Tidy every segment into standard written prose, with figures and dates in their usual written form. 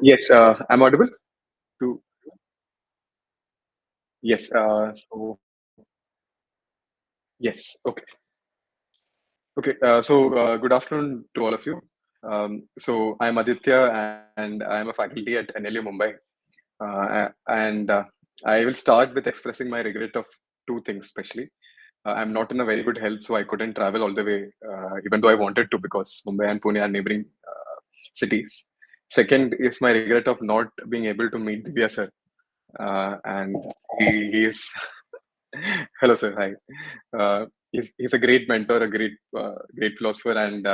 Yes, I'm audible to yes. Yes, okay, okay. Good afternoon to all of you. I'm Aditya, and I'm a faculty at NLU Mumbai. And I will start with expressing my regret of two things, especially. I'm not in a very good health, so I couldn't travel all the way, even though I wanted to, because Mumbai and Pune are neighboring cities. Second is my regret of not being able to meet Divya sir, and he is hello, sir. Hi. He's a great mentor, a great philosopher, and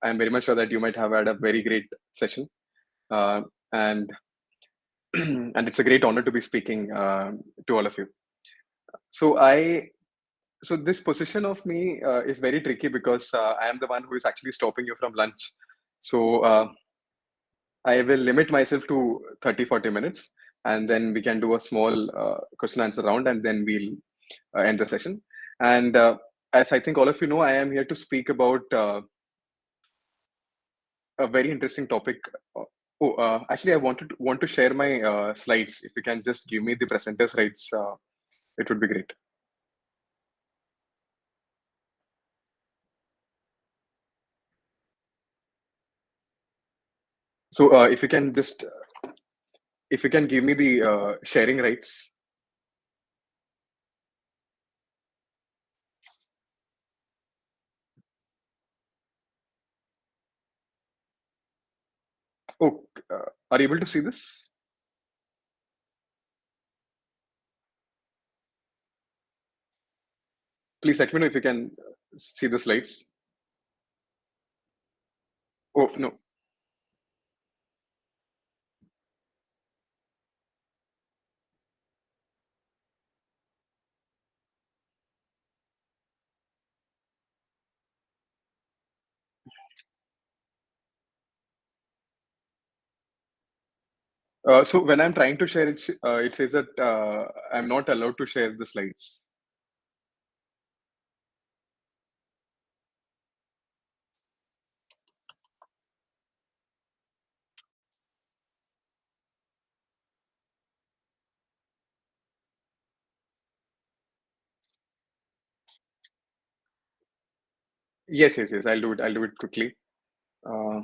I'm very much sure that you might have had a very great session. And and it's a great honor to be speaking to all of you. So I so this position of me is very tricky because I am the one who is actually stopping you from lunch. So I will limit myself to 30-40 minutes, and then we can do a small question answer round, and then we'll end the session. And as I think all of you know, I am here to speak about a very interesting topic. Actually, I want to share my slides. If you can just give me the presenter's rights, it would be great. So if you can give me the sharing rights. Oh, are you able to see this? Please let me know if you can see the slides. Oh no. So when I'm trying to share it, it says that I'm not allowed to share the slides. Yes, yes, yes. I'll do it. I'll do it quickly. Uh,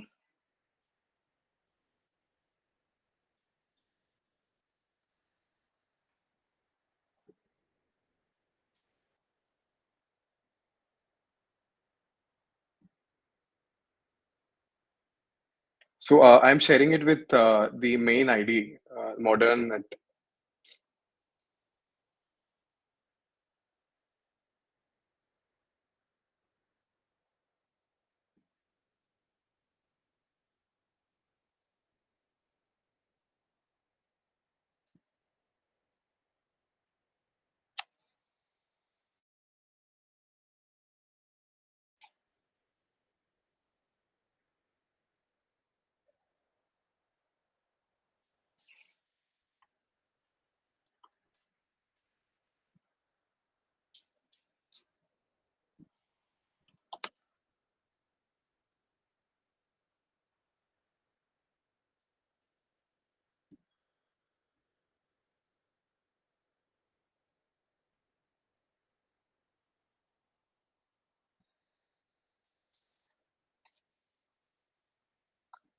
I'm sharing it with the main ID, modern.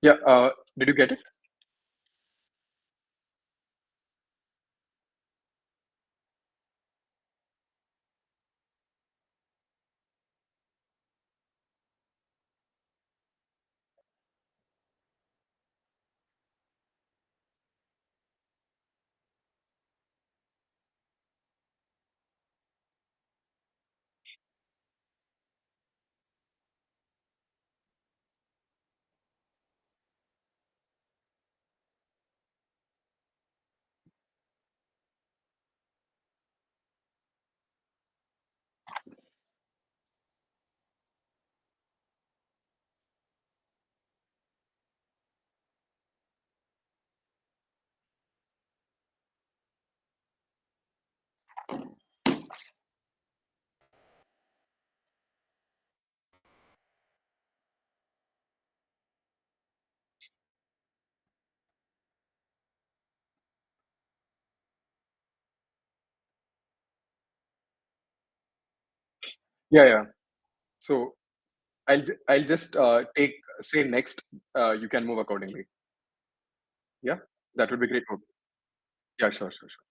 Yeah. Did you get it? Yeah, yeah. So I'll just take say next. You can move accordingly. Yeah, that would be great. Yeah, sure, sure, sure.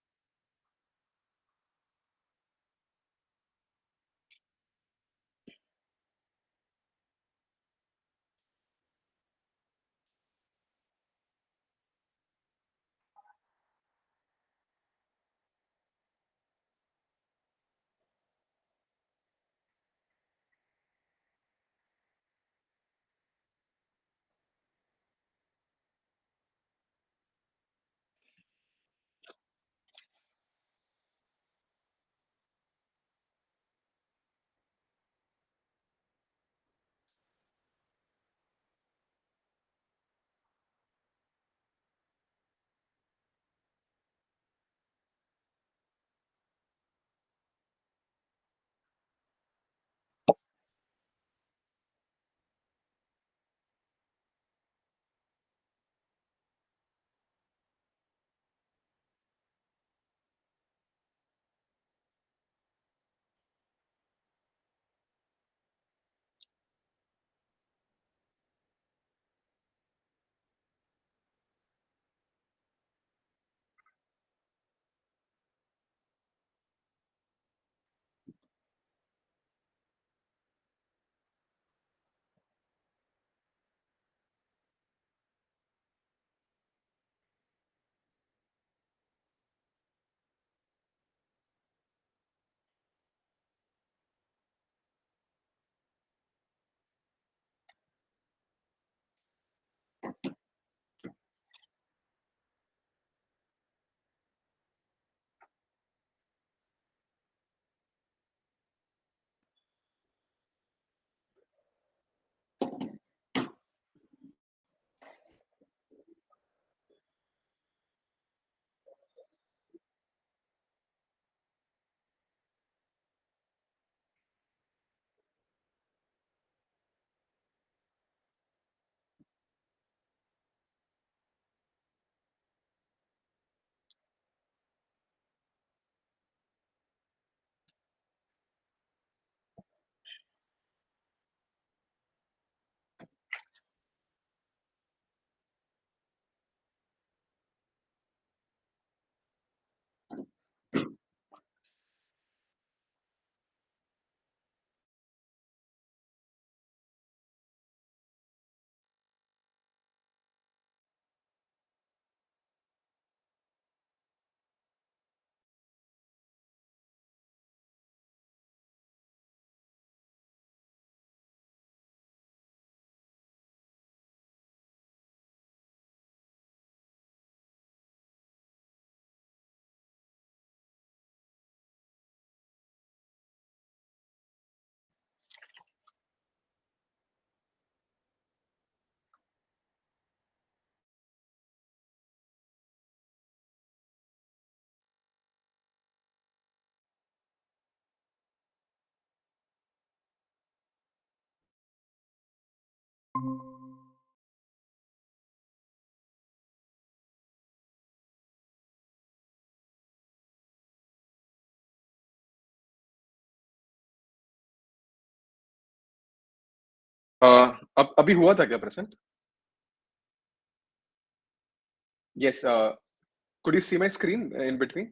अब अभी हुआ था क्या present? Yes. Could you see my screen in between?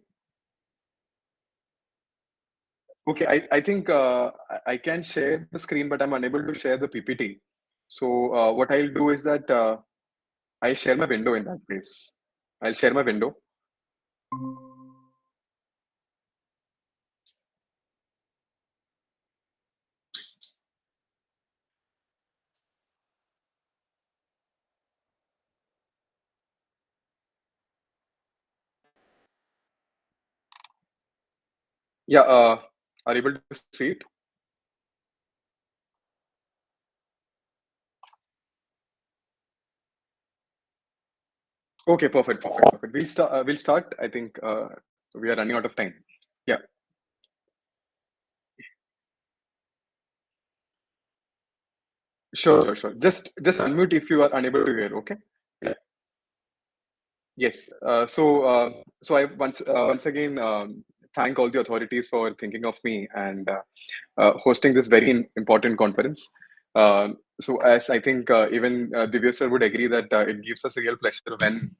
Okay. I think I can share the screen, but I'm unable to share the PPT. So what I'll do is that I'll share my window in that case. I'll share my window. Yeah. Are you able to see it? Okay. Perfect. Perfect. Perfect. We'll start. We'll start. I think we are running out of time. Yeah. Sure. Sure. Sure. Just unmute if you are unable to hear. Okay. Yeah. Yes. So I once again thank all the authorities for thinking of me and hosting this very important conference. So, as I think even Divya sir would agree that it gives us a real pleasure when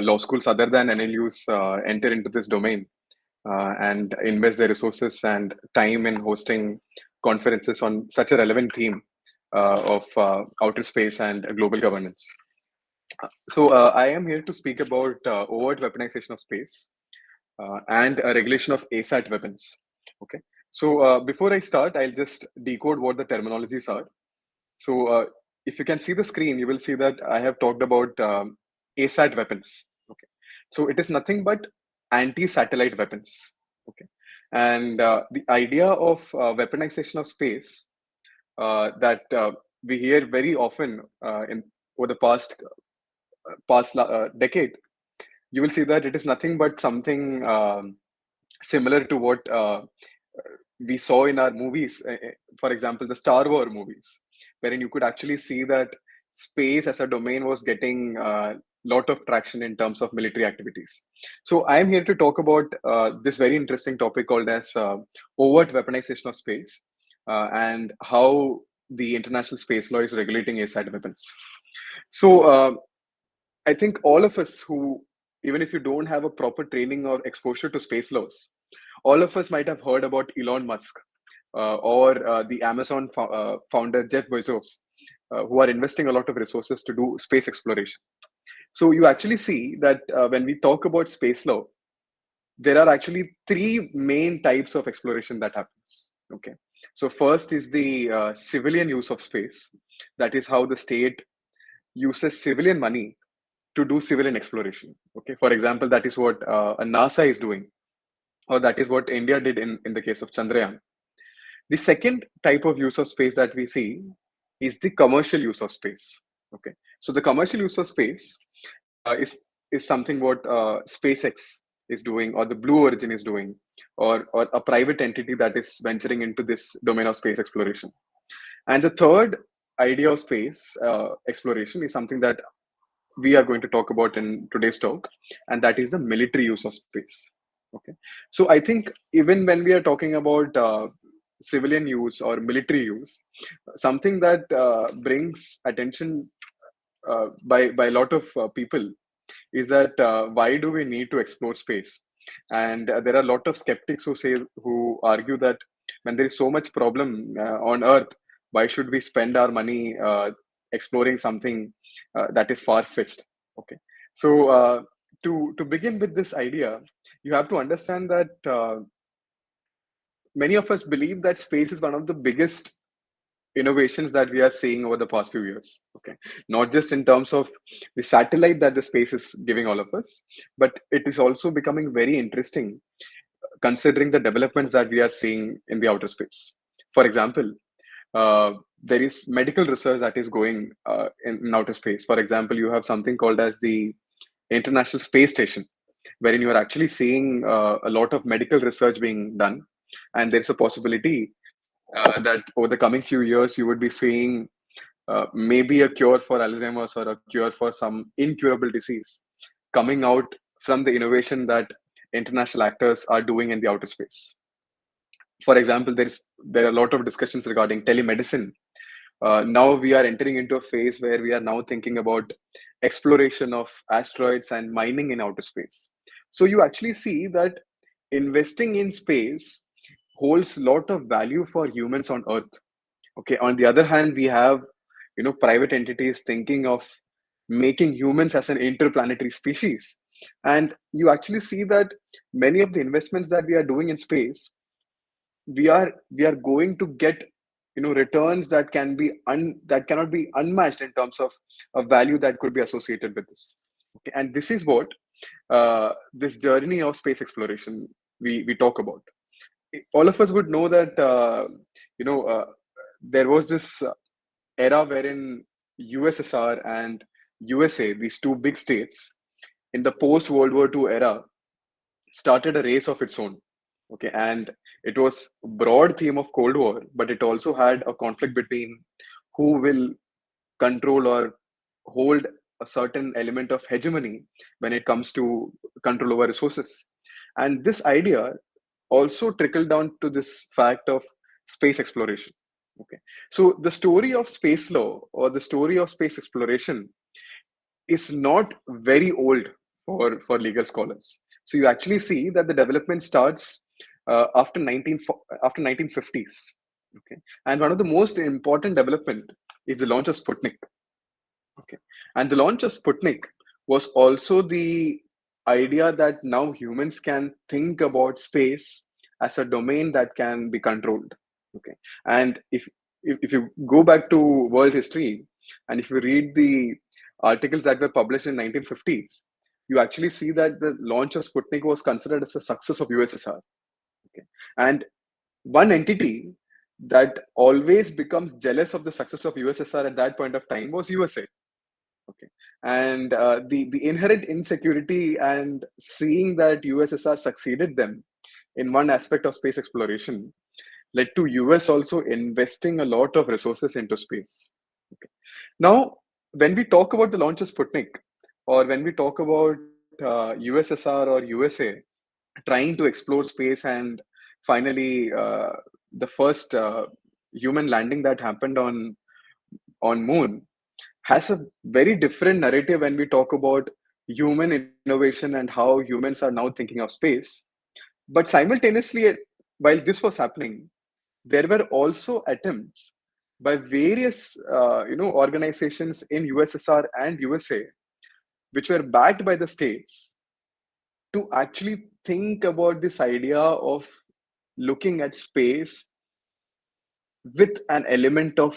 law schools other than NLUs enter into this domain and invest their resources and time in hosting conferences on such a relevant theme of outer space and global governance. So, I am here to speak about overt weaponization of space and a regulation of ASAT weapons. Okay. So, before I start, I'll just decode what the terminologies are. So, if you can see the screen, you will see that I have talked about ASAT weapons. Okay. So, it is nothing but anti-satellite weapons. Okay. And the idea of weaponization of space that we hear very often in over the past decade, you will see that it is nothing but something similar to what we saw in our movies. For example, the Star Wars movies, wherein you could actually see that space as a domain was getting a lot of traction in terms of military activities. So I am here to talk about this very interesting topic called as overt weaponization of space and how the international space law is regulating ASAT weapons. So I think all of us who, even if you don't have a proper training or exposure to space laws, all of us might have heard about Elon Musk or the Amazon founder Jeff Bezos, who are investing a lot of resources to do space exploration. So you actually see that when we talk about space law, there are actually three main types of exploration that happens. Okay. So first is the civilian use of space. That is how the state uses civilian money to do civilian exploration. Okay. For example, that is what NASA is doing, or that is what India did in the case of Chandrayaan. The second type of use of space that we see is the commercial use of space. Okay, so the commercial use of space is something what SpaceX is doing, or the Blue Origin is doing, or a private entity that is venturing into this domain of space exploration. And the third idea of space exploration is something that we are going to talk about in today's talk, and that is the military use of space. Okay, so I think even when we are talking about civilian use or military use, something that brings attention by a lot of people is that why do we need to explore space? And there are a lot of skeptics who argue that when there is so much problem on Earth, why should we spend our money exploring something that is far fetched? Okay, so to begin with this idea, you have to understand that many of us believe that space is one of the biggest innovations that we are seeing over the past few years. Okay, not just in terms of the satellite that the space is giving all of us, but it is also becoming very interesting considering the developments that we are seeing in the outer space. For example, there is medical research that is going in outer space. For example, you have something called as the International Space Station, wherein you are actually seeing a lot of medical research being done, and there's a possibility that over the coming few years you would be seeing maybe a cure for Alzheimer's or a cure for some incurable disease coming out from the innovation that international actors are doing in the outer space. For example, there are a lot of discussions regarding telemedicine. Now we are entering into a phase where we are now thinking about exploration of asteroids and mining in outer space. So you actually see that investing in space holds a lot of value for humans on Earth. Okay, on the other hand, we have private entities thinking of making humans as an interplanetary species, and you actually see that many of the investments that we are doing in space, we are going to get returns that that cannot be unmatched in terms of a value that could be associated with this. Okay, and this is what this journey of space exploration we talk about. All of us would know that you know uh, there was this era wherein USSR and USA, these two big states, in the post World War II era, started a race of its own. Okay, and it was broad theme of Cold War, but it also had a conflict between who will control or hold a certain element of hegemony when it comes to control over resources. And this idea also trickled down to this fact of space exploration. Okay, so the story of space law or the story of space exploration is not very old for legal scholars. So you actually see that the development starts after 1950s. Okay, and one of the most important development is the launch of Sputnik. Okay, and the launch of Sputnik was also the idea that now humans can think about space as a domain that can be controlled. Okay, and if you go back to world history and if you read the articles that were published in 1950s, you actually see that the launch of Sputnik was considered as a success of USSR. Okay, and one entity that always becomes jealous of the success of USSR at that point of time was USA. Okay, and the inherent insecurity and seeing that USSR succeeded them in one aspect of space exploration led to US also investing a lot of resources into space. Okay. Now, when we talk about the launch of Sputnik, or when we talk about USSR or USA trying to explore space and finally the first human landing that happened on moon has a very different narrative when we talk about human innovation and how humans are now thinking of space. But simultaneously, while this was happening, there were also attempts by various organizations in USSR and USA, which were backed by the states, to actually think about this idea of looking at space with an element of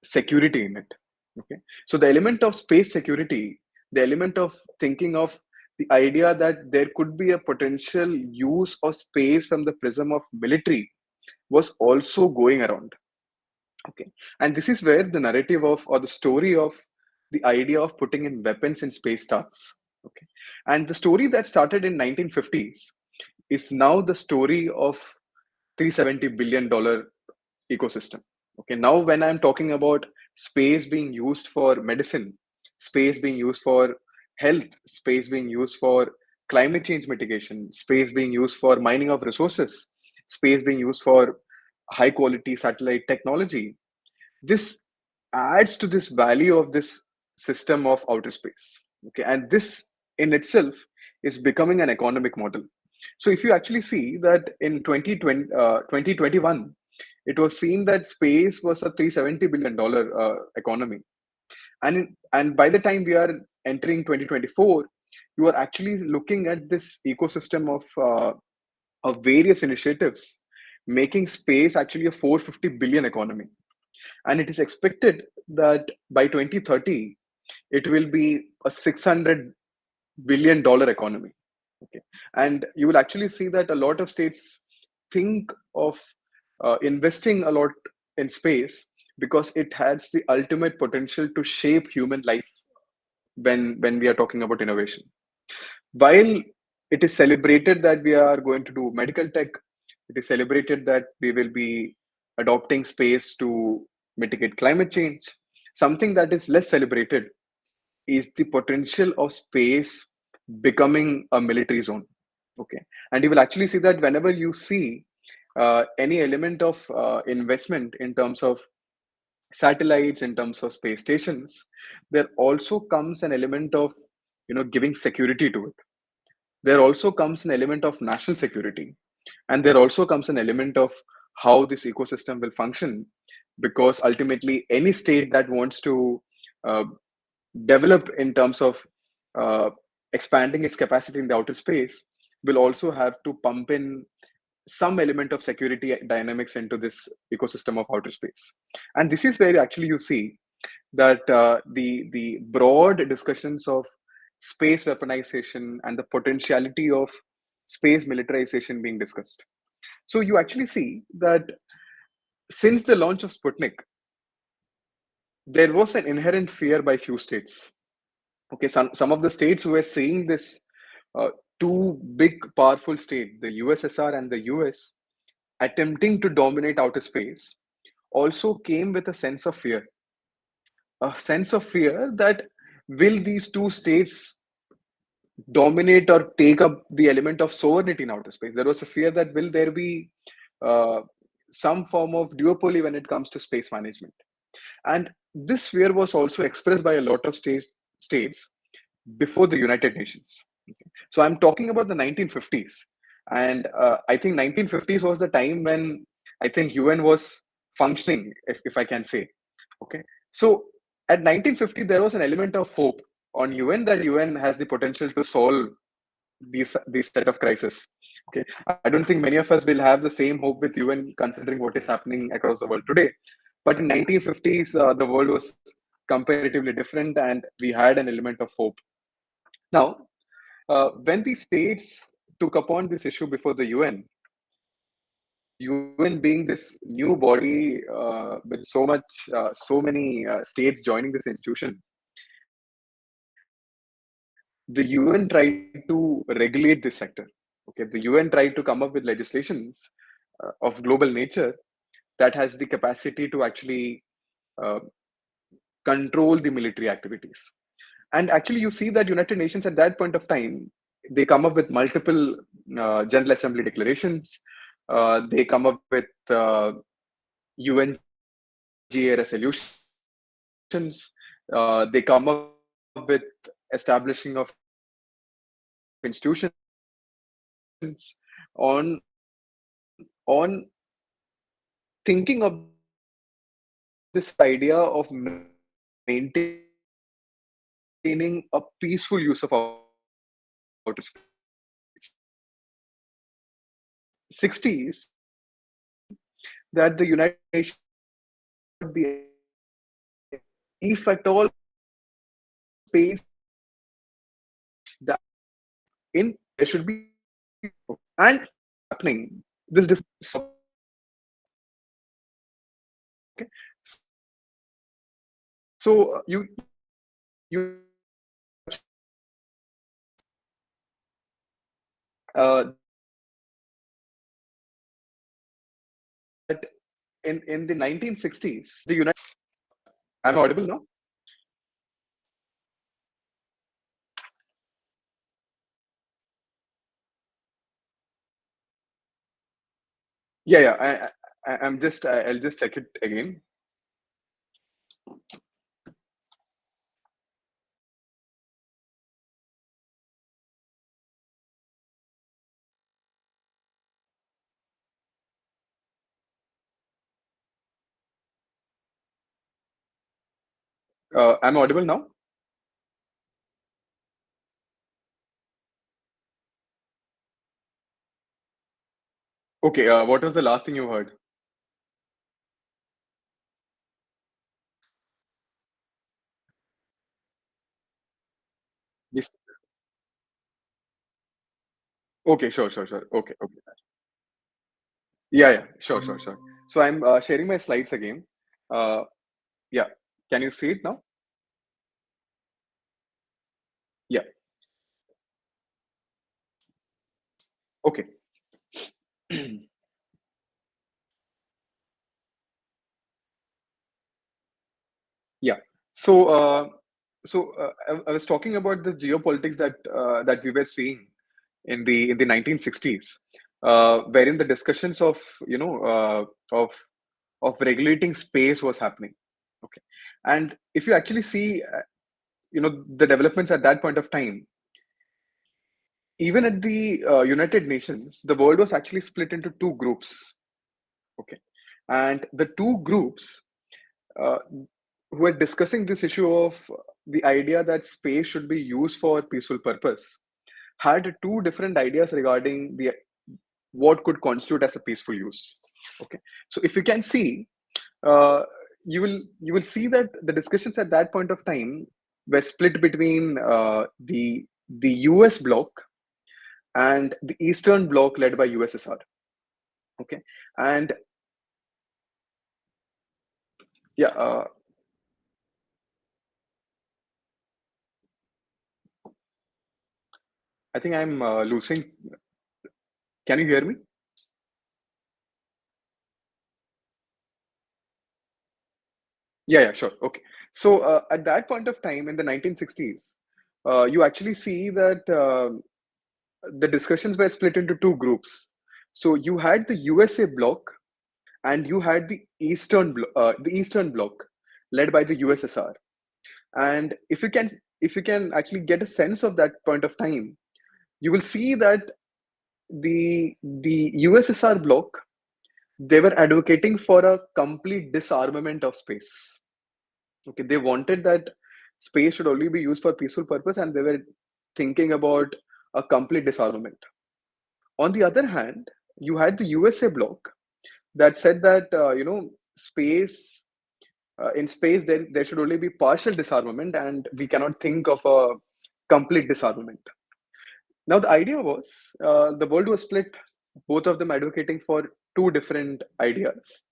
security in it. Okay, so the element of space security, the element of thinking of the idea that there could be a potential use of space from the prism of military was also going around. Okay, and this is where the narrative of or the story of the idea of putting in weapons in space starts. Okay, and the story that started in 1950s is now the story of $370 billion ecosystem. Okay, now when I'm talking about space being used for medicine, space being used for health, space being used for climate change mitigation, space being used for mining of resources, space being used for high quality satellite technology, this adds to this value of this system of outer space. Okay, and this in itself is becoming an economic model. So if you actually see that in 2021, it was seen that space was a $370 billion economy, and by the time we are entering 2024, you are actually looking at this ecosystem of various initiatives making space actually a 450 billion economy, and it is expected that by 2030 it will be a $600 billion economy. Okay, and you will actually see that a lot of states think of investing a lot in space because it has the ultimate potential to shape human life when we are talking about innovation. While it is celebrated that we are going to do medical tech, it is celebrated that we will be adopting space to mitigate climate change. Something that is less celebrated is the potential of space becoming a military zone. Okay, and you will actually see that whenever you see any element of investment in terms of satellites, in terms of space stations, there also comes an element of giving security to it. There also comes an element of national security, and there also comes an element of how this ecosystem will function, because ultimately any state that wants to uh, develop in terms of uh, expanding its capacity in the outer space will also have to pump in some element of security dynamics into this ecosystem of outer space. And this is where actually you see that the broad discussions of space weaponization and the potentiality of space militarization being discussed. So you actually see that since the launch of Sputnik, there was an inherent fear by few states. Okay, some of the states who were seeing this uh, two big powerful states, the USSR and the US, attempting to dominate outer space, also came with a sense of fear that will these two states dominate or take up the element of sovereignty in outer space. There was a fear that will there be uh, some form of duopoly when it comes to space management. And this fear was also expressed by a lot of states before the United Nations. Okay. So I'm talking about the 1950s. And I think 1950s was the time when I think UN was functioning, if I can say. Okay. So at 1950, there was an element of hope on UN that UN has the potential to solve these set of crises. Okay. I don't think many of us will have the same hope with UN considering what is happening across the world today. But in 1950s, the world was comparatively different and we had an element of hope. Now, when the states took upon this issue before the UN, UN being this new body with so many states joining this institution, the UN tried to regulate this sector. Okay, the UN tried to come up with legislations of global nature that has the capacity to actually uh, control the military activities. And actually, you see that United Nations at that point of time, they come up with multiple General Assembly declarations. They come up with UNGA resolutions. They come up with establishing of institutions on on thinking of this idea of maintaining a peaceful use of outer space. 60s that the United Nations, the, if at all space that in there should be and happening this okay. So you that in the 1960s the United. I'm audible now. Yeah, I'm just I'll just check it again. I'm audible now. Okay, what was the last thing you heard? Yes. Okay, sure. Okay. Yeah, sure. So I'm sharing my slides again. Uh, yeah, can you see it now? Yeah, okay. Yeah. So, I was talking about the geopolitics that we were seeing in the 1960s, wherein the discussions of of regulating space was happening. Okay, and if you actually see, the developments at that point of time, even at the United Nations, the world was actually split into two groups. Okay, and the two groups uh, who were discussing this issue of the idea that space should be used for peaceful purpose had two different ideas regarding the what could constitute as a peaceful use. Okay, so if you can see, uh, you will see that the discussions at that point of time were split between the US bloc and the Eastern bloc led by USSR. Okay, and yeah, I think I'm losing. Can you hear me? Yeah, sure. Okay. So at that point of time in the 1960s, you actually see that the discussions were split into two groups. So you had the USA bloc and you had the Eastern bloc led by the USSR. And if you can actually get a sense of that point of time, you will see that the USSR bloc, they were advocating for a complete disarmament of space. Okay, they wanted that space should only be used for peaceful purpose, and they were thinking about a complete disarmament. On the other hand, you had the USA bloc that said that space in space there should only be partial disarmament, and we cannot think of a complete disarmament. Now the idea was the world was split, both of them advocating for two different ideas.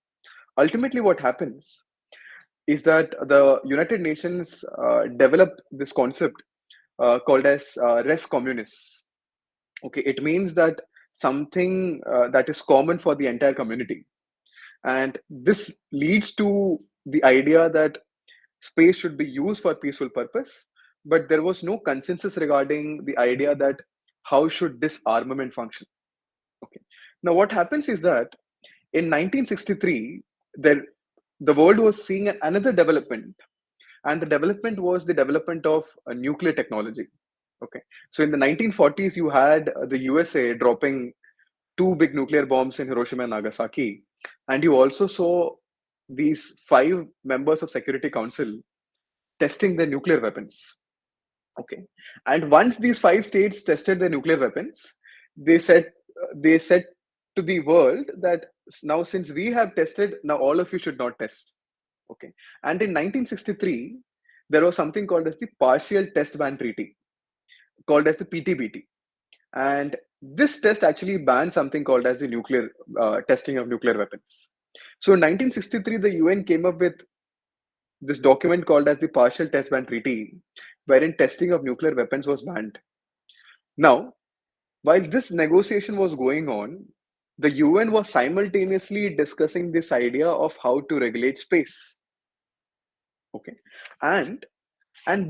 Ultimately, what happens is that the United Nations developed this concept called as res communis. Okay, it means that something that is common for the entire community, and this leads to the idea that space should be used for peaceful purpose, but there was no consensus regarding the idea that how should disarmament function. Okay, now what happens is that in 1963 there the world was seeing another development, and the development was the development of nuclear technology. Okay, so in the 1940s you had the USA dropping two big nuclear bombs in Hiroshima and Nagasaki, and you also saw these five members of Security Council testing their nuclear weapons. Okay, and once these five states tested their nuclear weapons, they said to the world that now since we have tested, now all of you should not test. Okay, and in 1963 there was something called as the Partial Test Ban Treaty, called as the PTBT, and this test actually banned something called as the nuclear testing of nuclear weapons. So in 1963 the UN came up with this document called as the Partial Test Ban Treaty, wherein testing of nuclear weapons was banned. Now, while this negotiation was going on, the UN was simultaneously discussing this idea of how to regulate space. Okay, and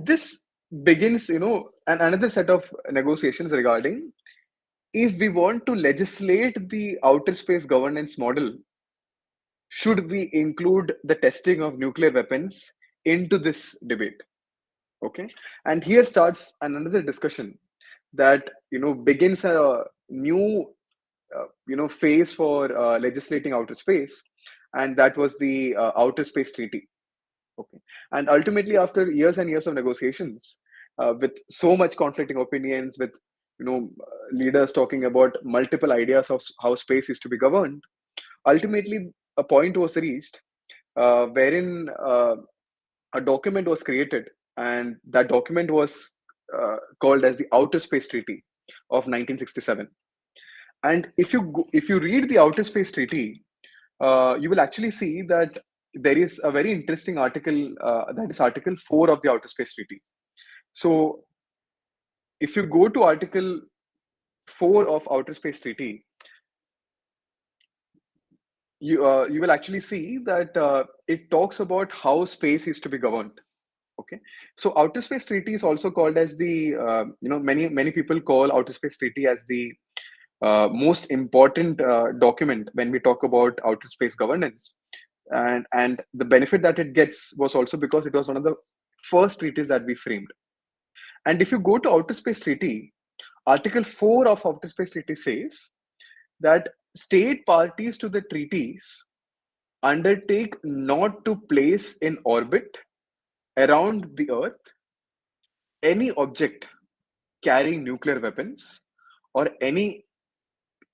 this begins, another set of negotiations regarding if we want to legislate the outer space governance model, should we include the testing of nuclear weapons into this debate? Okay, and here starts another discussion that begins a new phase for legislating outer space, and that was the outer space treaty. Okay, and ultimately after years and years of negotiations, with so much conflicting opinions, with leaders talking about multiple ideas of how space is to be governed, ultimately a point was reached wherein a document was created, and that document was called as the Outer Space Treaty of 1967. And if you read the Outer Space Treaty, you will actually see that there is a very interesting article, that is Article 4 of the Outer Space Treaty. So if you go to Article 4 of Outer Space Treaty, you will actually see that it talks about how space is to be governed. Okay, so Outer Space Treaty is also called as the many people call Outer Space Treaty as the most important document when we talk about outer space governance, and the benefit that it gets was also because it was one of the first treaties that we framed. And if you go to Outer Space Treaty, Article 4 of Outer Space Treaty says that state parties to the treaties undertake not to place in orbit around the earth any object carrying nuclear weapons or any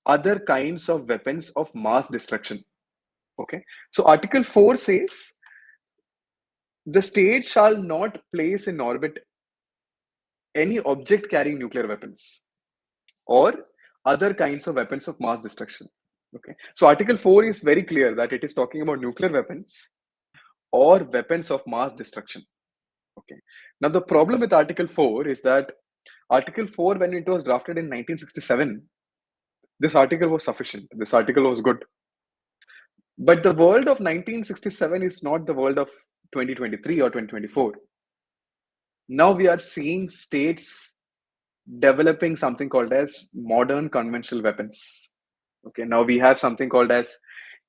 other kinds of weapons of mass destruction. Okay, so Article 4 says the state shall not place in orbit any object carrying nuclear weapons or other kinds of weapons of mass destruction. Okay, so Article 4 is very clear that it is talking about nuclear weapons or weapons of mass destruction. Okay, now the problem with Article 4 is that Article 4, when it was drafted in 1967, this article was sufficient. This article was good. But the world of 1967 is not the world of 2023 or 2024. Now we are seeing states developing something called as modern conventional weapons. Okay, now we have something called as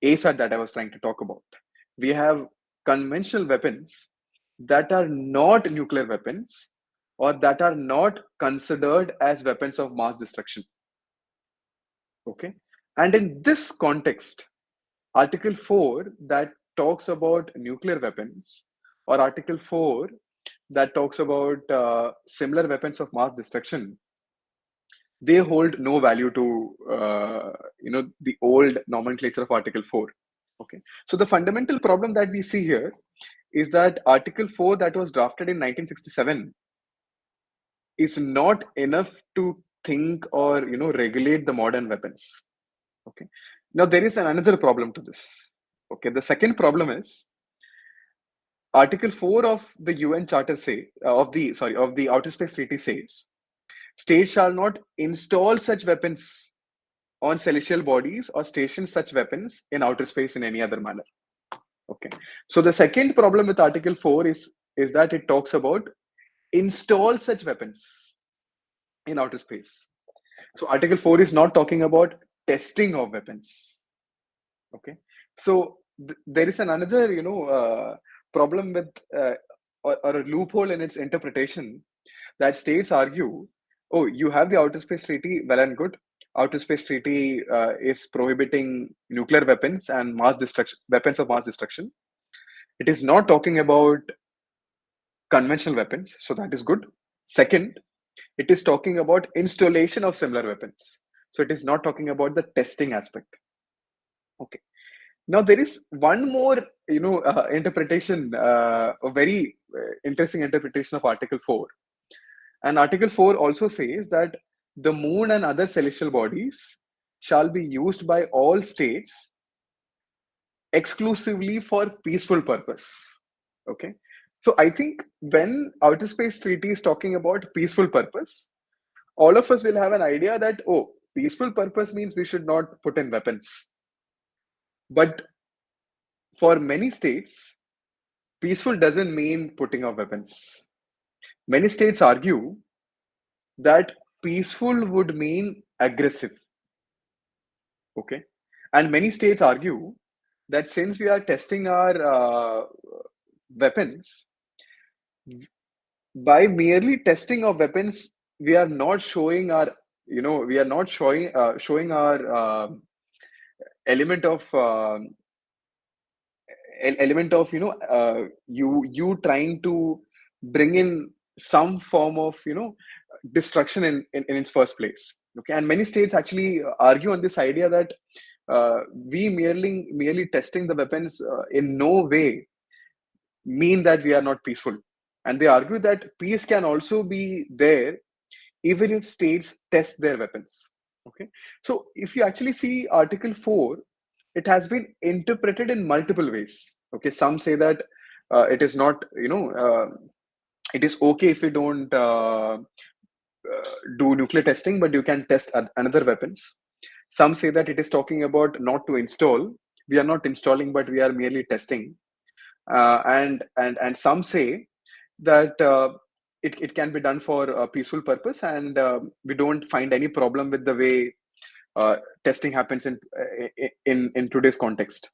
ASAT that I was trying to talk about. We have conventional weapons that are not nuclear weapons or that are not considered as weapons of mass destruction. Okay, and in this context, Article 4 that talks about nuclear weapons or Article 4 that talks about similar weapons of mass destruction, they hold no value to the old nomenclature of Article 4. Okay, so the fundamental problem that we see here is that Article 4 that was drafted in 1967 is not enough to think or regulate the modern weapons. Okay, now there is another problem to this. Okay, the second problem is Article 4 of the UN Charter say of the Outer Space Treaty says states shall not install such weapons on celestial bodies or station such weapons in outer space in any other manner. Okay. So the second problem with Article 4 is that it talks about install such weapons in outer space. So Article 4 is not talking about testing of weapons. Okay. So there is another problem with or a loophole in its interpretation that states argue, oh, you have the Outer Space Treaty, well and good. Outer Space Treaty is prohibiting nuclear weapons and mass destruction, weapons of mass destruction. It is not talking about conventional weapons, so that is good. Second, it is talking about installation of similar weapons. So it is not talking about the testing aspect. Okay. Now there is one more, interpretation, a very interesting interpretation of Article 4. And Article 4 also says that the moon and other celestial bodies shall be used by all states exclusively for peaceful purpose. Okay. So I think when Outer Space Treaty is talking about peaceful purpose, all of us will have an idea that, oh, peaceful purpose means we should not put in weapons. But for many states, peaceful doesn't mean putting of weapons. Many states argue that peaceful would mean aggressive. Okay. And many states argue that since we are testing our weapons, by merely testing of weapons, we are not showing our, we are not showing our element of element of you trying to bring in some form of destruction in its first place. Okay, and many states actually argue on this idea that we merely testing the weapons in no way mean that we are not peaceful, and they argue that peace can also be there even if states test their weapons. Okay, so if you actually see Article 4, it has been interpreted in multiple ways. Okay, some say that it is not, it is okay if you don't do nuclear testing, but you can test another weapons. Some say that it is talking about not to install. We are not installing, but we are merely testing. And some say that it can be done for a peaceful purpose, and we don't find any problem with the way testing happens in today's context.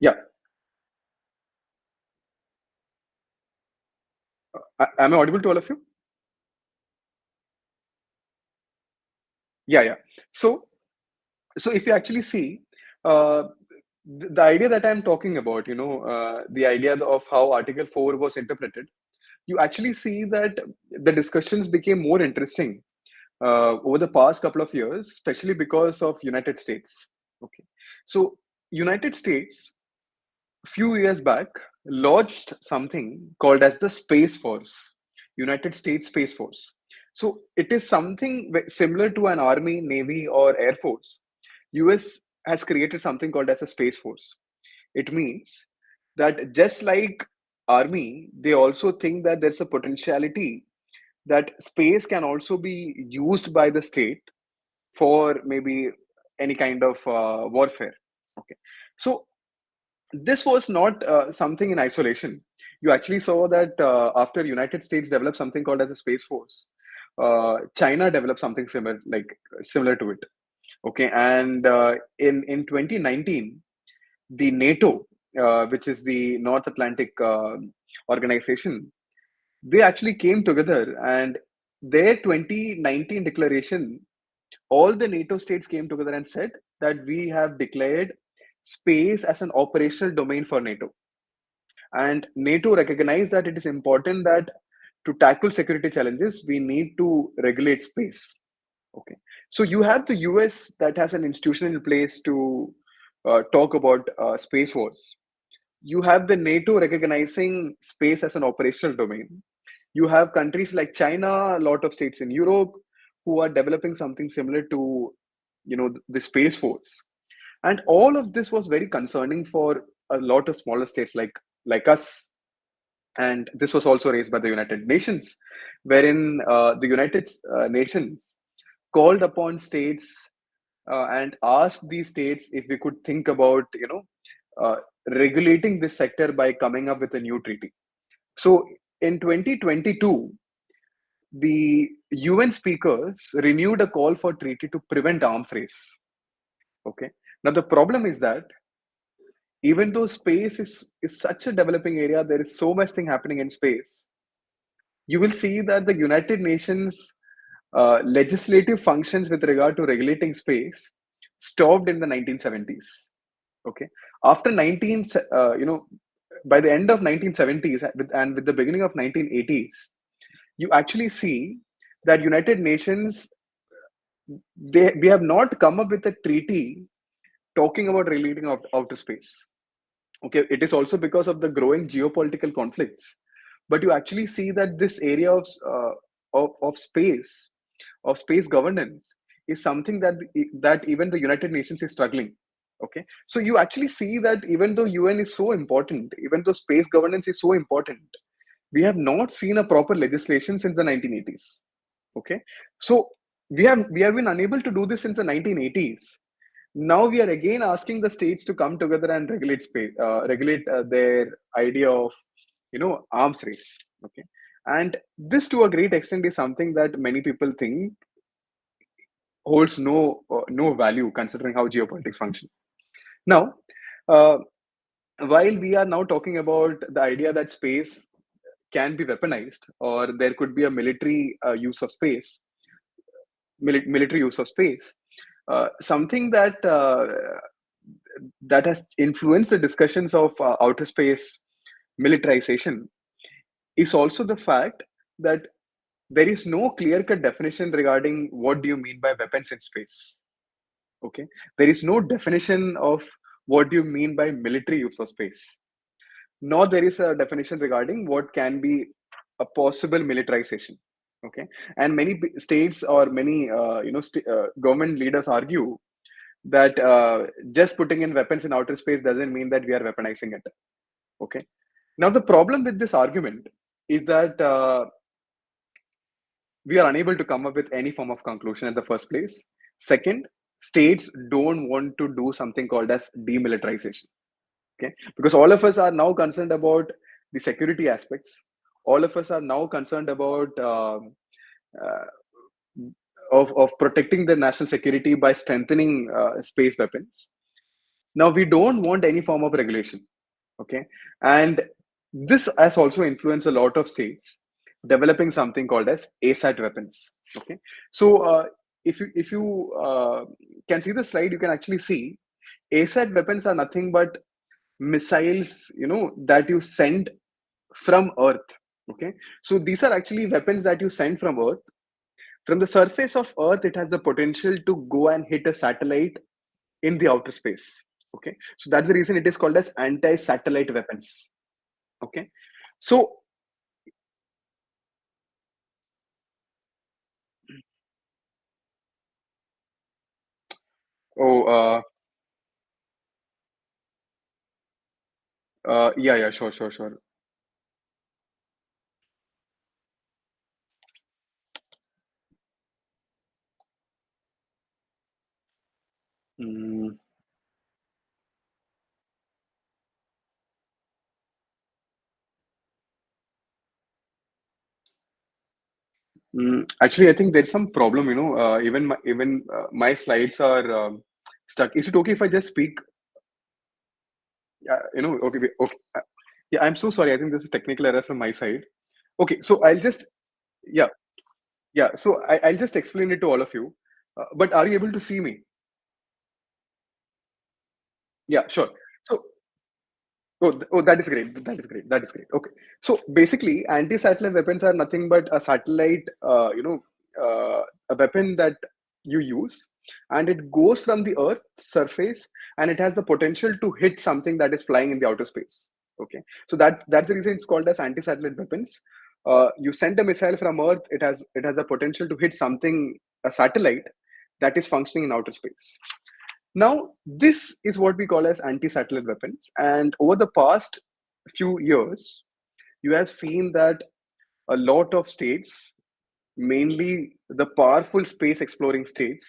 Yeah, am I audible to all of you? Yeah, yeah. So, so if you actually see the idea that I'm talking about, the idea of how Article 4 was interpreted, you actually see that the discussions became more interesting over the past couple of years, especially because of United States. Okay, so United States few years back launched something called as the Space Force, United States Space Force. So it is something similar to an army, navy, or air force. US has created something called as a Space Force. It means that just like army, they also think that there's a potentiality that space can also be used by the state for maybe any kind of warfare. Okay, so this was not something in isolation. You actually saw that after United States developed something called as a space force, China developed something similar to it. Okay, and in 2019, the NATO, which is the North Atlantic organization, they actually came together, and their 2019 declaration, all the NATO states came together and said that we have declared space as an operational domain for NATO. And NATO recognized that it is important that to tackle security challenges, we need to regulate space. Okay. So you have the US that has an institution in place to talk about space wars. You have the NATO recognizing space as an operational domain. You have countries like China, a lot of states in Europe who are developing something similar to, the space force. And all of this was very concerning for a lot of smaller states like us. And this was also raised by the United Nations, wherein the United Nations called upon states and asked these states if we could think about, regulating this sector by coming up with a new treaty. So in 2022, the UN speakers renewed a call for treaty to prevent arms race. Okay. Now the problem is that even though space is such a developing area, there is so much thing happening in space. You will see that the United Nations legislative functions with regard to regulating space stopped in the 1970s. Okay, after 19, by the end of 1970s and with the beginning of 1980s, you actually see that United Nations, we have not come up with a treaty talking about regulating outer space. Okay, it is also because of the growing geopolitical conflicts, but you actually see that this area of space governance is something that even the United Nations is struggling. Okay, so you actually see that even though UN is so important, even though space governance is so important, we have not seen a proper legislation since the 1980s. Okay, so we have been unable to do this since the 1980s. Now we are again asking the states to come together and regulate space, regulate their idea of, arms race. Okay, and this to a great extent is something that many people think holds no value considering how geopolitics function. Now, uh, while we are now talking about the idea that space can be weaponized or there could be a military use of space, military use of space, something that has influenced the discussions of outer space militarization is also the fact that there is no clear cut definition regarding what do you mean by weapons in space. Okay, there is no definition of what do you mean by military use of space, nor there is a definition regarding what can be a possible militarization. Okay, and many states or many government leaders argue that just putting in weapons in outer space doesn't mean that we are weaponizing it. Okay, now the problem with this argument is that we are unable to come up with any form of conclusion in the first place. Second, states don't want to do something called as demilitarization. Okay, because all of us are now concerned about the security aspects. All of us are now concerned about uh, of protecting the national security by strengthening space weapons. Now we don't want any form of regulation. Okay, and this has also influenced a lot of states developing something called as ASAT weapons. Okay, so if you can see the slide, you can actually see ASAT weapons are nothing but missiles, that you send from Earth. Okay, so these are actually weapons that you send from Earth. From the surface of Earth, it has the potential to go and hit a satellite in the outer space. Okay, so that's the reason it is called as anti-satellite weapons. Okay, so oh yeah, yeah, sure, sure, sure. Mm, Actually, I think there's some problem. My slides are stuck. Is it okay if I just speak? Okay, okay. Yeah, I'm so sorry. I think there's a technical error from my side. Okay, so I'll just yeah, yeah. So I'll just explain it to all of you. But are you able to see me? Yeah, sure. So that is great. That is great. That is great. Okay. So basically, anti-satellite weapons are nothing but a satellite, a weapon that you use, and it goes from the Earth surface, and it has the potential to hit something that is flying in the outer space. Okay. So that's the reason it's called as anti-satellite weapons. You send a missile from Earth, it has the potential to hit something, a satellite that is functioning in outer space. Now, this is what we call as anti-satellite weapons. And over the past few years, you have seen that a lot of states, mainly the powerful space exploring states,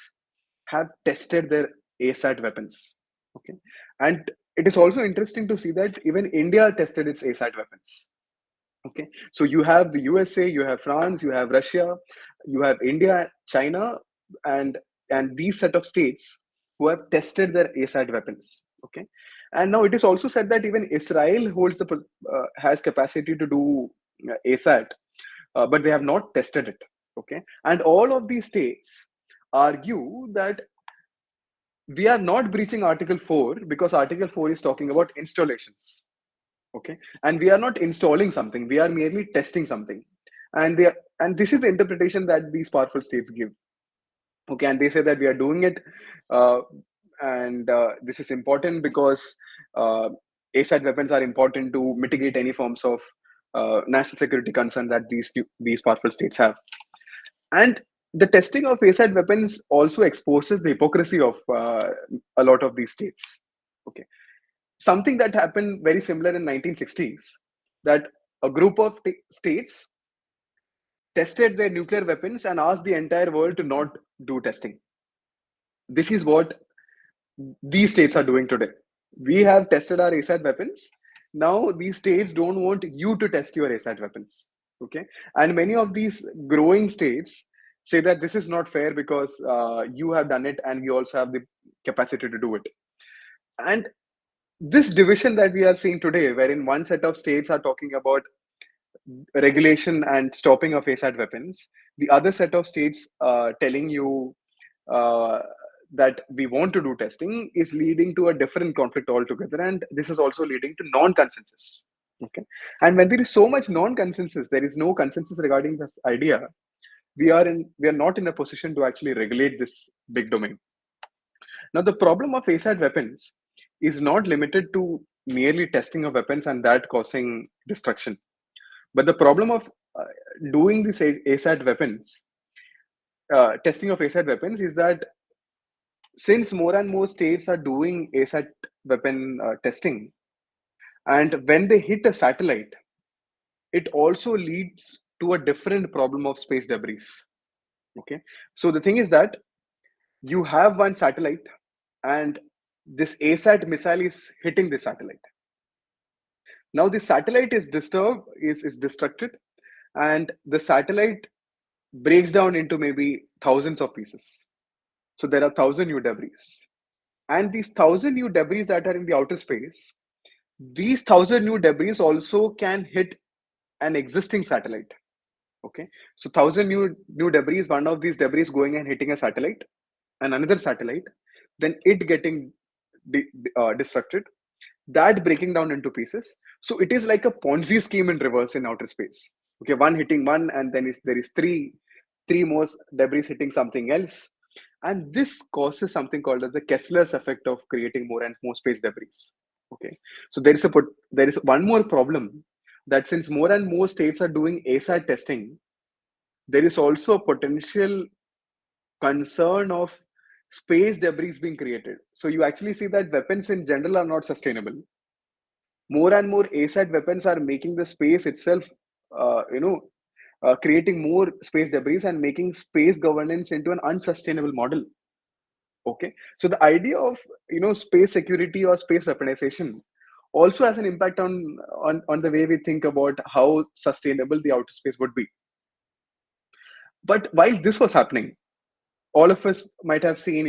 have tested their ASAT weapons. Okay. And it is also interesting to see that even India tested its ASAT weapons. Okay. So you have the USA, you have France, you have Russia, you have India, China, and these set of states who have tested their ASAT weapons. Okay. And now it is also said that even Israel holds has capacity to do ASAT, but they have not tested it. Okay. And all of these states argue that we are not breaching Article 4 because Article 4 is talking about installations. Okay. And we are not installing something, we are merely testing something. And this is the interpretation that these powerful states give. Okay. And they say that we are doing it, uh, and this is important because uh, ASAT weapons are important to mitigate any forms of national security concern that these powerful states have. And the testing of ASAT weapons also exposes the hypocrisy of a lot of these states. Okay. Something that happened very similar in 1960s, that a group of states tested their nuclear weapons and asked the entire world to not do testing. This is what these states are doing today. We have tested our ASAT weapons. Now these states don't want you to test your ASAT weapons. Okay. And many of these growing states say that this is not fair because you have done it and we also have the capacity to do it. And this division that we are seeing today, wherein one set of states are talking about regulation and stopping of ASAT weapons, the other set of states telling you uh, that we want to do testing, is leading to a different conflict altogether. And this is also leading to non consensus. Okay. And when there is so much non consensus, there is no consensus regarding this idea. We are not in a position to actually regulate this big domain. Now, the problem of ASAT weapons is not limited to merely testing of weapons and that causing destruction. But the problem of uh, doing this ASAT weapons, testing of ASAT weapons, is that since more and more states are doing ASAT weapon testing, and when they hit a satellite, it also leads to a different problem of space debris. Okay, so the thing is that you have one satellite, and this ASAT missile is hitting the satellite. Now the satellite is disturbed, is destructed, and the satellite breaks down into maybe thousands of pieces. So there are thousand new debris. And these thousand new debris that are in the outer space, these thousand new debris also can hit an existing satellite. Okay. So thousand new debris, one of these debris going and hitting a satellite and another satellite, then it getting destructed, that breaking down into pieces. So it is like a Ponzi scheme in reverse in outer space. Okay, one hitting one, and then there is three more debris hitting something else, and this causes something called as the Kessler's effect of creating more and more space debris. Okay, so there is one more problem, that since more and more states are doing ASAT testing, there is also a potential concern of space debris being created. So you actually see that weapons in general are not sustainable. More and more ASAT weapons are making the space itself, creating more space debris and making space governance into an unsustainable model. Okay, so the idea of space security or space weaponization also has an impact on the way we think about how sustainable the outer space would be. But while this was happening, all of us might have seen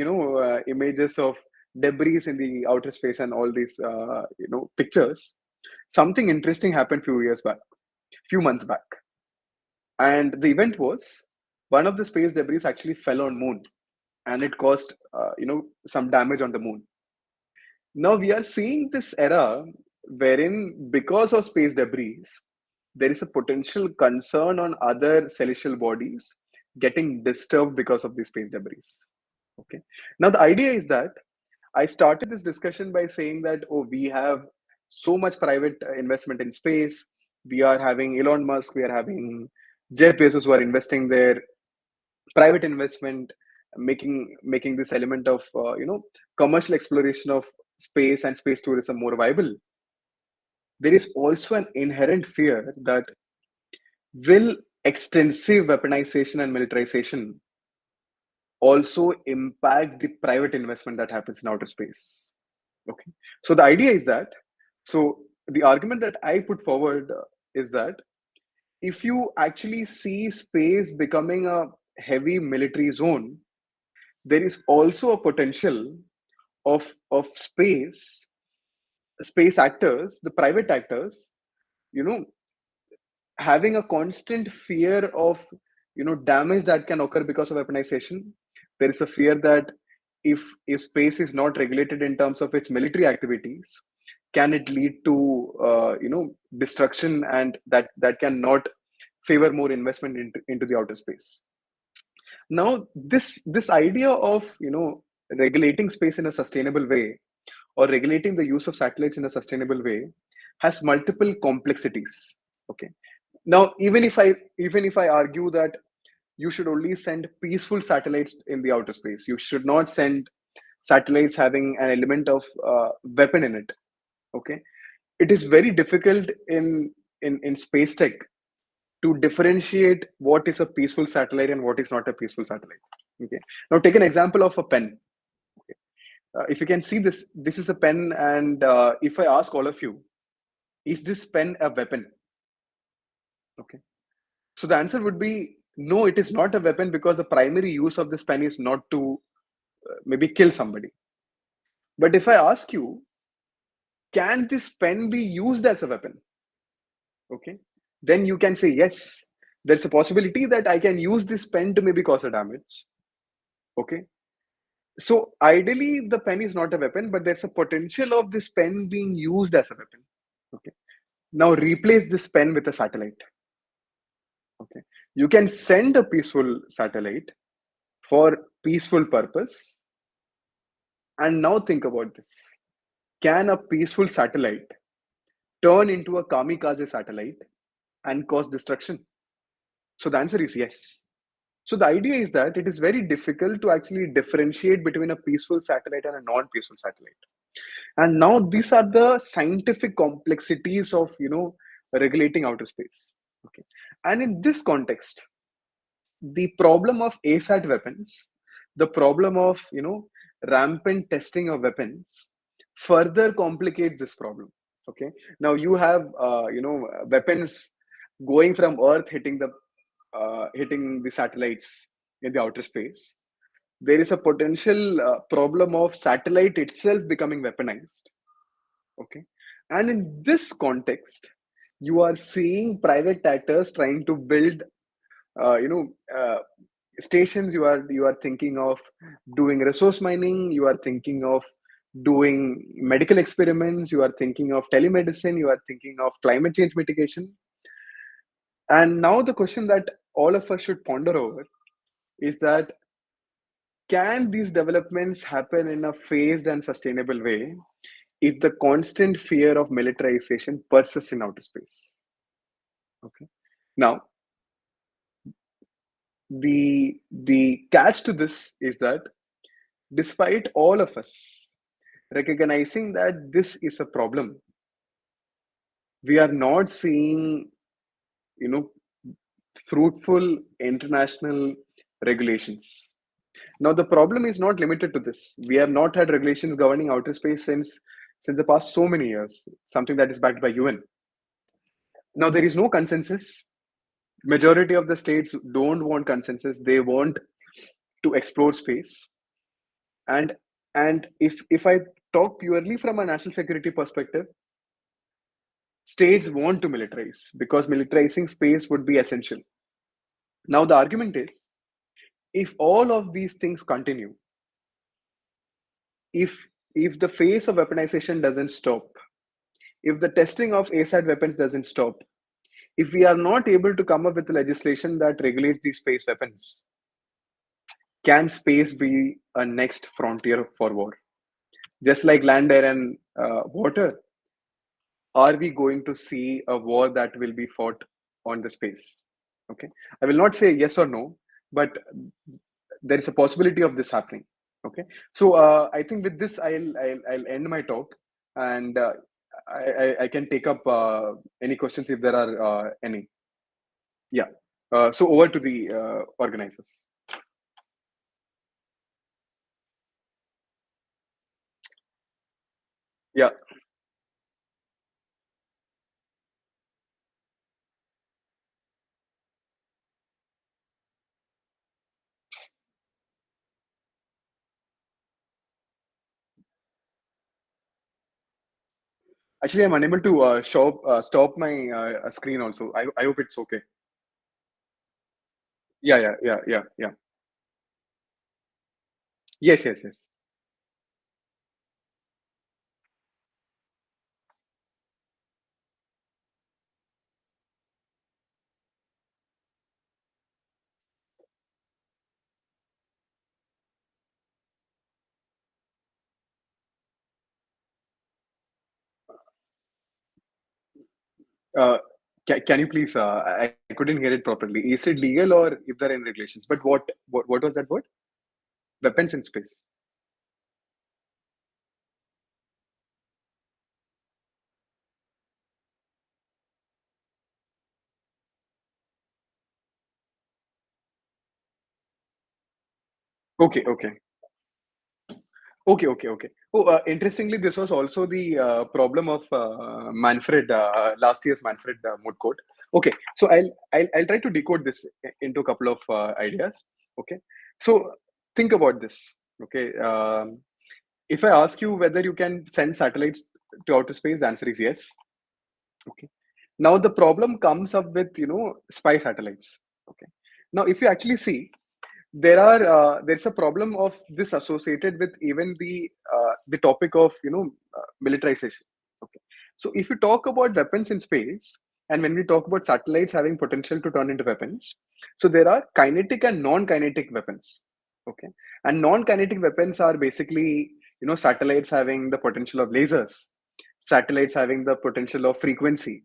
images of debris in the outer space and all these pictures. Something interesting happened few months back, and the event was one of the space debris actually fell on moon, and it caused some damage on the moon. Now we are seeing this era wherein, because of space debris, there is a potential concern on other celestial bodies getting disturbed because of these space debris. Okay. Now the idea is that I started this discussion by saying that, oh, we have so much private investment in space. We are having Elon Musk, we are having Jeff Bezos who are investing their private investment, making this element of commercial exploration of space and space tourism more viable. There is also an inherent fear that will extensive weaponization and militarization also impact the private investment that happens in outer space. Okay, so the idea is that, so the argument that I put forward is that if you actually see space becoming a heavy military zone, there is also a potential of space actors, the private actors, you know, having a constant fear of damage that can occur because of weaponization. There is a fear that if space is not regulated in terms of its military activities, can it lead to destruction, and that can not favor more investment into the outer space. Now this idea of regulating space in a sustainable way, or regulating the use of satellites in a sustainable way, has multiple complexities. Okay, now even if I argue that you should only send peaceful satellites in the outer space, you should not send satellites having an element of weapon in it. Okay, it is very difficult in space tech to differentiate what is a peaceful satellite and what is not a peaceful satellite. Okay, now take an example of a pen. If you can see this is a pen, and if I ask all of you, is this pen a weapon? Okay, so the answer would be no, it is not a weapon, because the primary use of this pen is not to maybe kill somebody. But if I ask you, can this pen be used as a weapon? Okay, then you can say yes. There's a possibility that I can use this pen to maybe cause a damage. Okay, so ideally the pen is not a weapon, but there's a potential of this pen being used as a weapon. Okay, now replace this pen with a satellite. Okay, you can send a peaceful satellite for peaceful purpose. And now think about this. Can a peaceful satellite turn into a kamikaze satellite and cause destruction? So the answer is yes. So the idea is that it is very difficult to actually differentiate between a peaceful satellite and a non-peaceful satellite. And now these are the scientific complexities of regulating outer space. Okay, and in this context, the problem of ASAT weapons, the problem of rampant testing of weapons, further complicates this problem. Okay, now you have weapons going from Earth, hitting the satellites in the outer space. There is a potential problem of satellite itself becoming weaponized. Okay, and in this context, you are seeing private actors trying to build uh, you know uh, stations. You are thinking of doing resource mining, you are thinking of doing medical experiments, you are thinking of telemedicine, you are thinking of climate change mitigation. And now the question that all of us should ponder over is that, can these developments happen in a phased and sustainable way if the constant fear of militarization persists in outer space? Okay, now the catch to this is that, despite all of us recognizing that this is a problem, we are not seeing you know fruitful international regulations. Now, the problem is not limited to this. We have not had regulations governing outer space since the past so many years, something that is backed by UN. Now, there is no consensus. Majority of the states don't want consensus. They want to explore space. And if I talk purely from a national security perspective, states want to militarize because militarizing space would be essential. Now, the argument is if all of these things continue, if if the phase of weaponization doesn't stop, if the testing of ASAT weapons doesn't stop, if we are not able to come up with legislation that regulates these space weapons, can space be a next frontier for war? Just like land, air, and water, are we going to see a war that will be fought on the space? Okay, I will not say yes or no, but there is a possibility of this happening. Okay, so I think with this I'll end my talk, and I can take up any questions if there are any. Yeah. So over to the organizers. Yeah. Actually, I'm unable to stop my screen also. I hope it's okay. Yeah. Yes. Uh, can you please? I couldn't hear it properly. Is it legal or if there are any regulations? But what was that word? Weapons in space. Okay. Okay. Oh, interestingly, this was also the problem of Manfred last year's Manfred moot court. Okay, so I'll try to decode this into a couple of ideas. Okay, so think about this. Okay, if I ask you whether you can send satellites to outer space, the answer is yes. Okay. Now the problem comes up with spy satellites. Okay. Now if you actually see, there's a problem of this associated with even the topic of militarization. Okay. So if you talk about weapons in space, and when we talk about satellites having potential to turn into weapons, so there are kinetic and non-kinetic weapons. Okay. And non-kinetic weapons are basically satellites having the potential of lasers, satellites having the potential of frequency,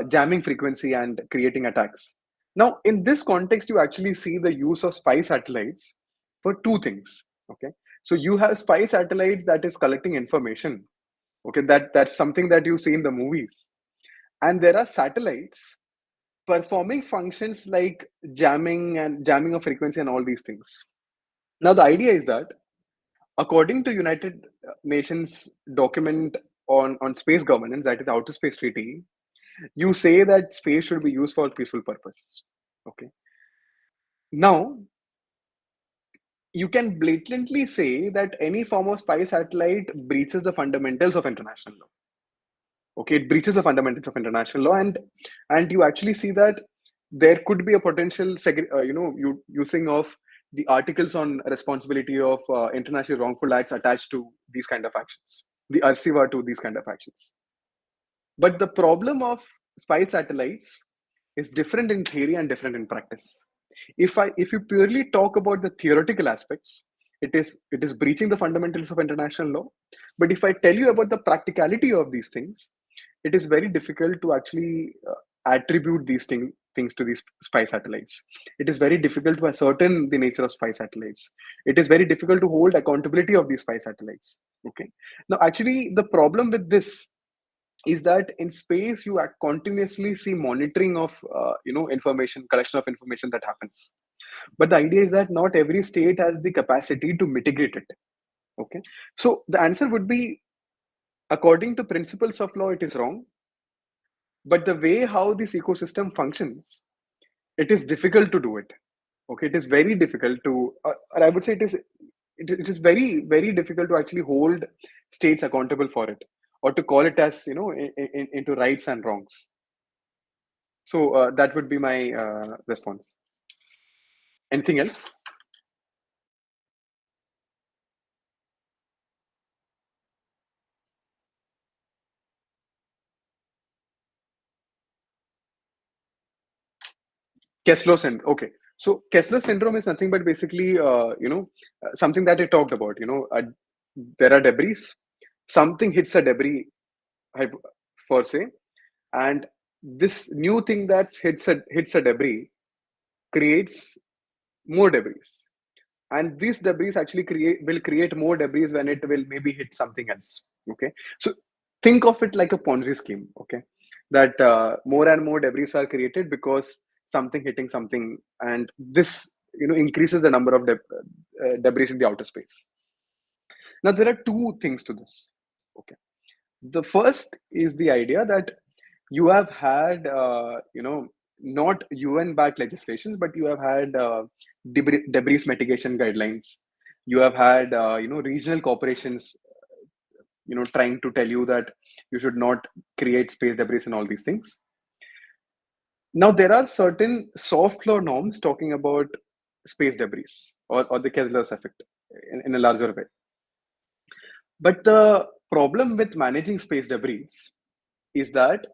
jamming frequency and creating attacks. Now, in this context, you actually see the use of spy satellites for two things. Okay, so you have spy satellites that is collecting information. Okay, that's something that you see in the movies, and there are satellites performing functions like jamming of frequency and all these things. Now, the idea is that according to United Nations document on space governance, that is Outer Space Treaty, you say that space should be used for peaceful purpose. Okay, now you can blatantly say that any form of spy satellite breaches the fundamentals of international law. Okay, it breaches the fundamentals of international law, and you actually see that there could be a potential using of the articles on responsibility of international wrongful acts attached to these kind of actions, the RCWA to these kind of actions. But the problem of spy satellites is different in theory and different in practice. If you purely talk about the theoretical aspects, it is breaching the fundamentals of international law. But if I tell you about the practicality of these things, it is very difficult to actually attribute things to these spy satellites. It is very difficult to ascertain the nature of spy satellites. It is very difficult to hold accountability of these spy satellites. Okay. Now, actually, the problem with this is that in space you continuously see monitoring of information, collection of information that happens. But the idea is that not every state has the capacity to mitigate it. Okay. So the answer would be, according to principles of law, it is wrong. But the way how this ecosystem functions, it is difficult to do it. Okay. It is very difficult to, or I would say it is very, very difficult to actually hold states accountable for it, or to call it as, into rights and wrongs. So that would be my response. Anything else? Kessler syndrome. Okay. So Kessler syndrome is nothing but basically, something that I talked about. There are debris. Something hits a debris, per se, and this new thing that hits a debris creates more debris, and these debris actually create more debris when it will maybe hit something else. Okay. So think of it like a Ponzi scheme. Okay. That more and more debris are created because something hitting something, and this increases the number of debris in the outer space. Now there are two things to this. Okay. The first is the idea that you have had not UN backed legislations, but you have had debris mitigation guidelines. You have had regional corporations trying to tell you that you should not create space debris and all these things. Now there are certain soft law norms talking about space debris, or the Kessler's effect in a larger way. But the problem with managing space debris is that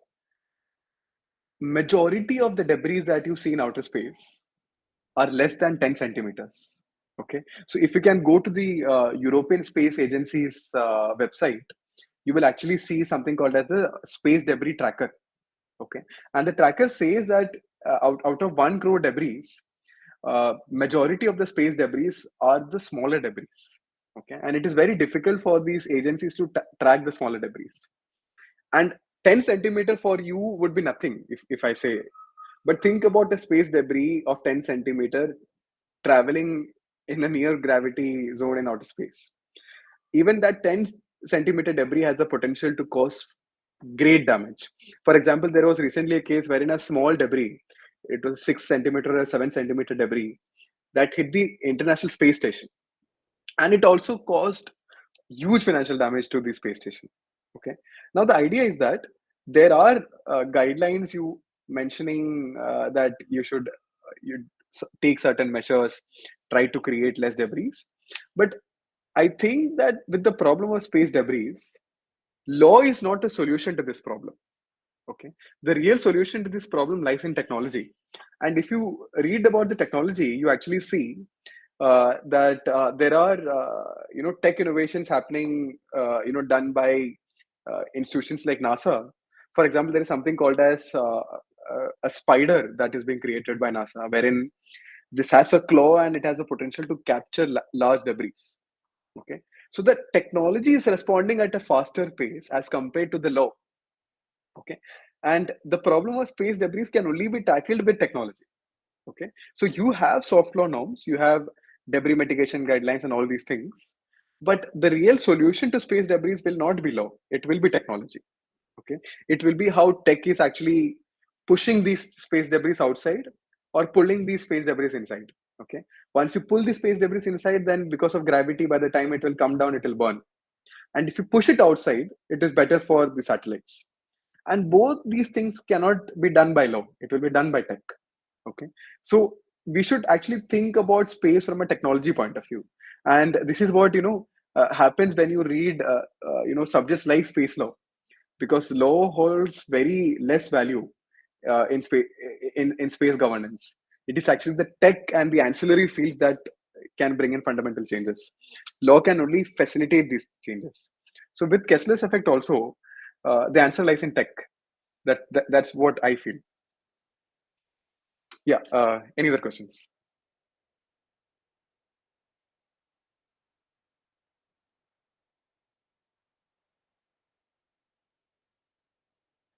majority of the debris that you see in outer space are less than 10 centimeters. Okay. So if you can go to the European Space Agency's website, you will actually see something called as the Space Debris Tracker. Okay. And the tracker says that out of 1 crore debris, majority of the space debris are the smaller debris. Okay. And it is very difficult for these agencies to track the smaller debris. And 10 centimeter for you would be nothing if I say. But think about a space debris of 10 centimeter traveling in a near gravity zone in outer space. Even that 10 centimeter debris has the potential to cause great damage. For example, there was recently a case wherein a small debris, it was 6 centimeter or 7 centimeter debris, that hit the International Space Station. And it also caused huge financial damage to the space station. Okay. Now the idea is that there are guidelines you mentioning that you take certain measures, try to create less debris. But I think that with the problem of space debris, law is not a solution to this problem. Okay. The real solution to this problem lies in technology. And if you read about the technology, you actually see that there are tech innovations happening done by institutions like NASA. For example, there is something called as a spider that is being created by NASA, wherein this has a claw and it has the potential to capture large debris. Okay. So the technology is responding at a faster pace as compared to the law. Okay. And the problem of space debris can only be tackled with technology. Okay. So you have soft law norms, you have debris mitigation guidelines and all these things. But the real solution to space debris will not be law, it will be technology. Okay. It will be how tech is actually pushing these space debris outside or pulling these space debris inside. Okay. Once you pull the space debris inside, then because of gravity, by the time it will come down, it will burn. And if you push it outside, it is better for the satellites. And both these things cannot be done by law, it will be done by tech. Okay. So we should actually think about space from a technology point of view. And this is what happens when you read subjects like space law, because law holds very less value in space in space governance. It is actually the tech and the ancillary fields that can bring in fundamental changes. Law can only facilitate these changes. So with Kessler's effect also, the answer lies in tech. That's what I feel. Yeah. Any other questions?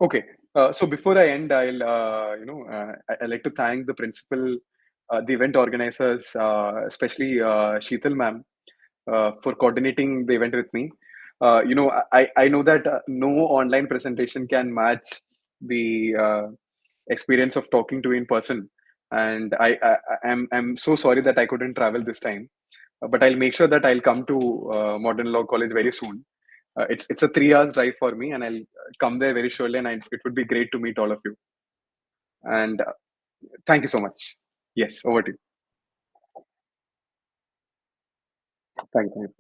Okay. So before I end, I'll I like to thank the principal the event organizers, especially Sheetal ma'am, for coordinating the event with me. I know that no online presentation can match the experience of talking to you in person, and I'm so sorry that I couldn't travel this time. But I'll make sure that I'll come to Modern Law College very soon. It's a 3 hours drive for me, and I'll come there very surely. And it would be great to meet all of you. And thank you so much. Yes, over to you. Thank you.